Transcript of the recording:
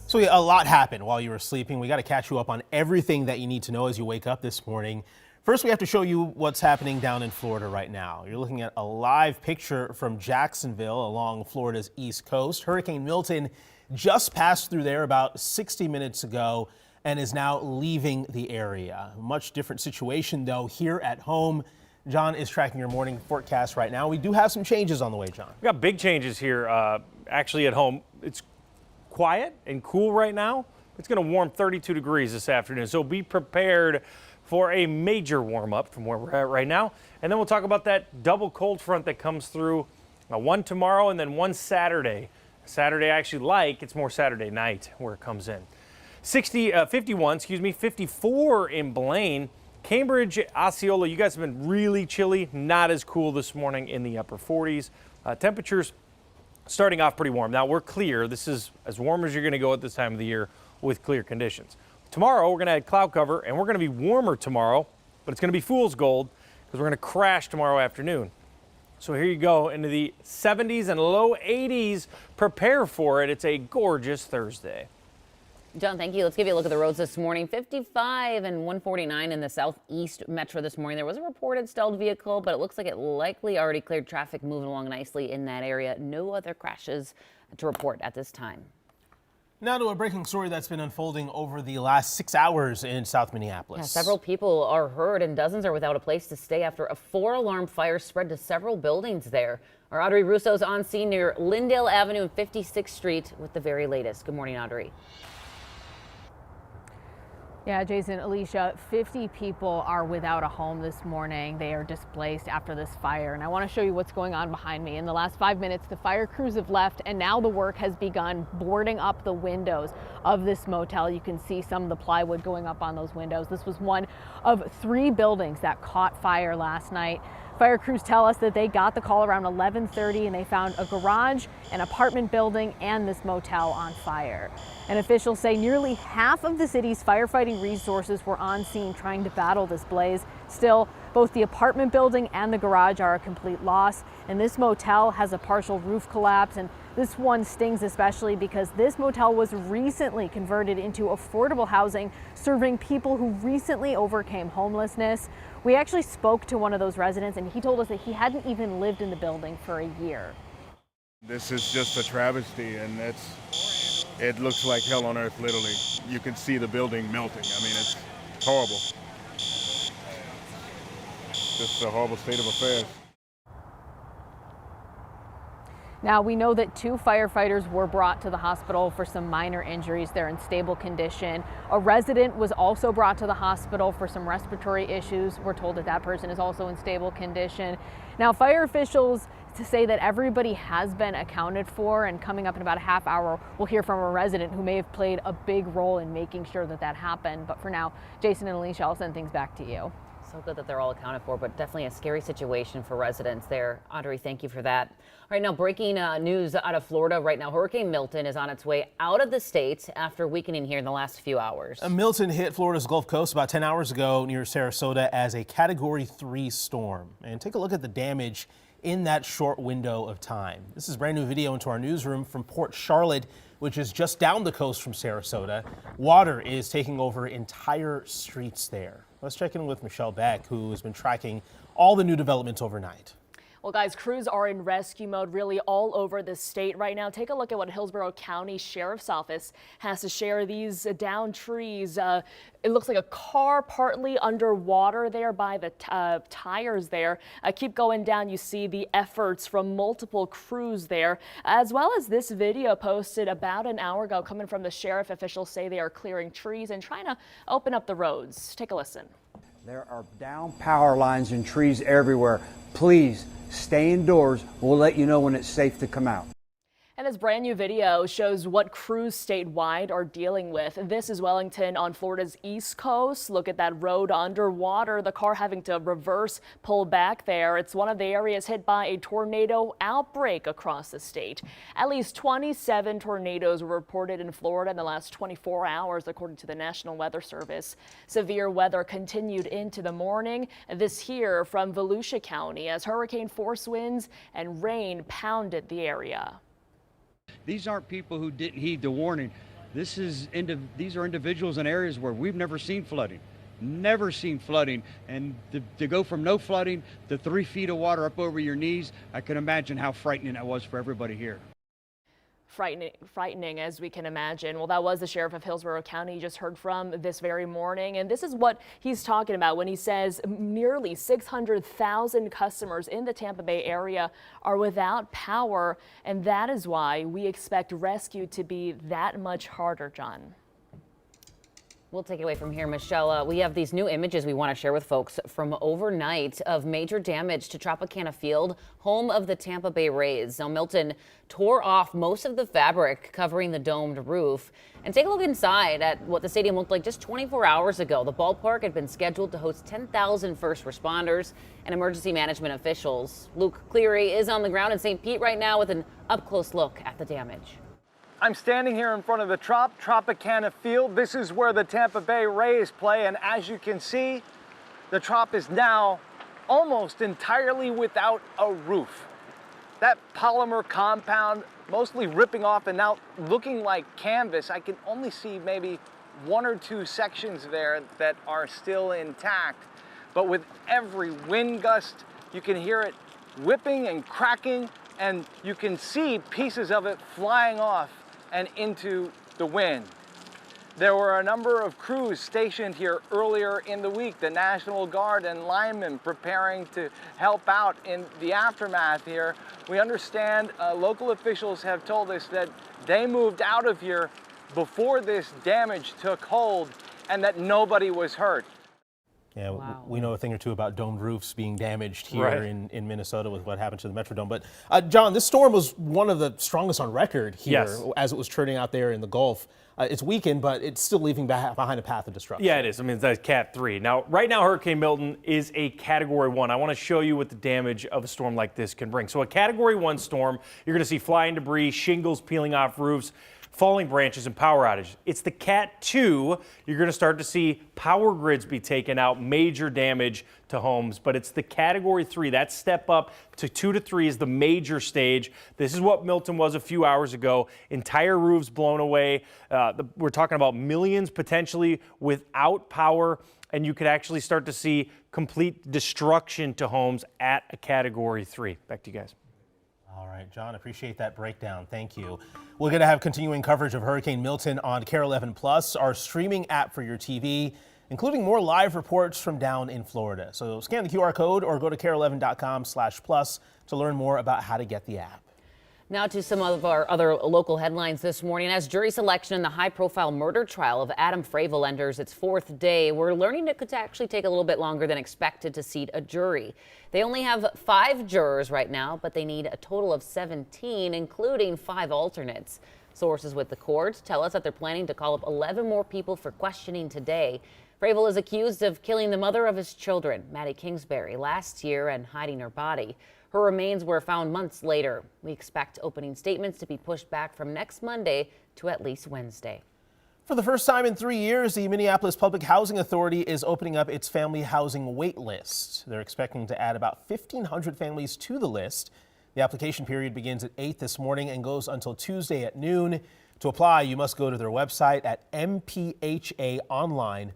So yeah, a lot happened while you were sleeping. We got to catch you up on everything that you need to know as you wake up this morning. First, we have to show you what's happening down in Florida right now. You're looking at a live picture from Jacksonville along Florida's east coast. Hurricane Milton just passed through there about 60 minutes ago and is now leaving the area. Much different situation, though, here at home. John is tracking your morning forecast right now. We do have some changes on the way, John. We got big changes here, actually at home. It's quiet and cool right now. It's going to warm 32 degrees this afternoon, so be prepared for a major warm up from where we're at right now. And then we'll talk about that double cold front that comes through, one tomorrow and then one Saturday. Saturday I actually like, it's more Saturday night where it comes in. 54 in Blaine. Cambridge, Osceola, you guys have been really chilly, not as cool this morning in the upper 40s. Temperatures starting off pretty warm. Now we're clear. This is as warm as you're going to go at this time of the year with clear conditions. Tomorrow we're going to add cloud cover and we're going to be warmer tomorrow, but it's going to be fool's gold because we're going to crash tomorrow afternoon. So here you go into the 70s and low 80s. Prepare for it. It's a gorgeous Thursday. John, thank you. Let's give you a look at the roads this morning. 55 and 149 in the southeast metro this morning. There was a reported stalled vehicle, but it looks like it likely already cleared traffic moving along nicely in that area. No other crashes to report at this time. Now to a breaking story that's been unfolding over the last 6 hours in South Minneapolis. Yeah, several people are hurt and dozens are without a place to stay after a 4-alarm fire spread to several buildings there. Our Audrey Russo's on scene near Lyndale Avenue and 56th Street with the very latest. Good morning, Audrey. Yeah, Jason, Alicia, 50 people are without a home this morning. They are displaced after this fire. And I want to show you what's going on behind me. In the last 5 minutes, the fire crews have left and now the work has begun boarding up the windows of this motel. You can see some of the plywood going up on those windows. This was one of 3 buildings that caught fire last night. Fire crews tell us that they got the call around 11:30 and they found a garage, an apartment building, and this motel on fire. And officials say nearly half of the city's firefighting resources were on scene trying to battle this blaze. Still, both the apartment building and the garage are a complete loss. And this motel has a partial roof collapse. And this one stings especially because this motel was recently converted into affordable housing, serving people who recently overcame homelessness. We actually spoke to one of those residents and he told us that he hadn't even lived in the building for a year. This is just a travesty, and it looks like hell on earth, literally. You can see the building melting. I mean, it's horrible. Just a horrible state of affairs. Now, we know that 2 firefighters were brought to the hospital for some minor injuries. They're in stable condition. A resident was also brought to the hospital for some respiratory issues. We're told that that person is also in stable condition. Now, fire officials say that everybody has been accounted for, and coming up in about a half hour, we'll hear from a resident who may have played a big role in making sure that that happened. But for now, Jason and Alicia, I'll send things back to you. So good that they're all accounted for, but definitely a scary situation for residents there. Audrey, thank you for that. All right, now breaking news out of Florida right now. Hurricane Milton is on its way out of the state after weakening here in the last few hours. Milton hit Florida's Gulf Coast about 10 hours ago near Sarasota as a Category 3 storm. And take a look at the damage in that short window of time. This is brand new video into our newsroom from Port Charlotte, which is just down the coast from Sarasota. Water is taking over entire streets there. Let's check in with Michelle Beck, who has been tracking all the new developments overnight. Well, guys, crews are in rescue mode really all over the state right now. Take a look at what Hillsborough County Sheriff's Office has to share. These downed trees. It looks like a car partly underwater there by the tires there. Keep going down. You see the efforts from multiple crews there, as well as this video posted about an hour ago coming from the sheriff. Officials say they are clearing trees and trying to open up the roads. Take a listen. There are down power lines and trees everywhere. Please stay indoors. We'll let you know when it's safe to come out. And this brand new video shows what crews statewide are dealing with. This is Wellington on Florida's east coast. Look at that road underwater, the car having to reverse, pull back there. It's one of the areas hit by a tornado outbreak across the state. At least 27 tornadoes were reported in Florida in the last 24 hours, according to the National Weather Service. Severe weather continued into the morning. This here from Volusia County as hurricane force winds and rain pounded the area. These aren't people who didn't heed the warning. These are individuals in areas where we've never seen flooding. Never seen flooding, and to go from no flooding to 3 feet of water up over your knees, I can imagine how frightening that was for everybody here. Frightening as we can imagine. Well, that was the sheriff of Hillsborough County you just heard from this very morning. And this is what he's talking about when he says nearly 600,000 customers in the Tampa Bay area are without power. And that is why we expect rescue to be that much harder, John. We'll take it away from here, Michelle. We have these new images we want to share with folks from overnight of major damage to Tropicana Field, home of the Tampa Bay Rays. Now, Milton tore off most of the fabric covering the domed roof. And take a look inside at what the stadium looked like just 24 hours ago. The ballpark had been scheduled to host 10,000 first responders and emergency management officials. Luke Cleary is on the ground in St. Pete right now with an up-close look at the damage. I'm standing here in front of the Tropicana Field. This is where the Tampa Bay Rays play, and as you can see, the Trop is now almost entirely without a roof. That polymer compound mostly ripping off and now looking like canvas. I can only see maybe 1 or 2 sections there that are still intact. But with every wind gust, you can hear it whipping and cracking, and you can see pieces of it flying off and into the wind. There were a number of crews stationed here earlier in the week, the National Guard and linemen preparing to help out in the aftermath here. We understand local officials have told us that they moved out of here before this damage took hold and that nobody was hurt. Yeah, Wow. we know a thing or two about domed roofs being damaged here Right. in Minnesota with what happened to the Metrodome. But John, this storm was one of the strongest on record here Yes. as it was churning out there in the Gulf. It's weakened, but it's still leaving behind a path of destruction. Yeah, it is. I mean, that's Cat 3. Now, right now, Hurricane Milton is a Category 1. I want to show you what the damage of a storm like this can bring. So a Category 1 storm, you're going to see flying debris, shingles peeling off roofs, falling branches, and power outages. It's the Cat 2. You're going to start to see power grids be taken out, major damage to homes. But it's the Category 3. That step up to 2 to 3 is the major stage. This is what Milton was a few hours ago. Entire roofs blown away. We're talking about millions potentially without power. And you could actually start to see complete destruction to homes at a Category 3. Back to you guys. All right, John, appreciate that breakdown. Thank you. We're going to have continuing coverage of Hurricane Milton on KARE 11 Plus, our streaming app for your TV, including more live reports from down in Florida. So scan the QR code or go to KARE11.com/plus to learn more about how to get the app. Now to some of our other local headlines this morning. As jury selection in the high-profile murder trial of Adam Fravel enters its 4th day, we're learning it could actually take a little bit longer than expected to seat a jury. They only have 5 jurors right now, but they need a total of 17, including 5 alternates. Sources with the court tell us that they're planning to call up 11 more people for questioning today. Fravel is accused of killing the mother of his children, Maddie Kingsbury, last year and hiding her body. Her remains were found months later. We expect opening statements to be pushed back from next Monday to at least Wednesday. For the first time in 3 years, the Minneapolis Public Housing Authority is opening up its family housing wait list. They're expecting to add about 1,500 families to the list. The application period begins at 8 this morning and goes until Tuesday at noon. To apply, you must go to their website at mphaonline.org.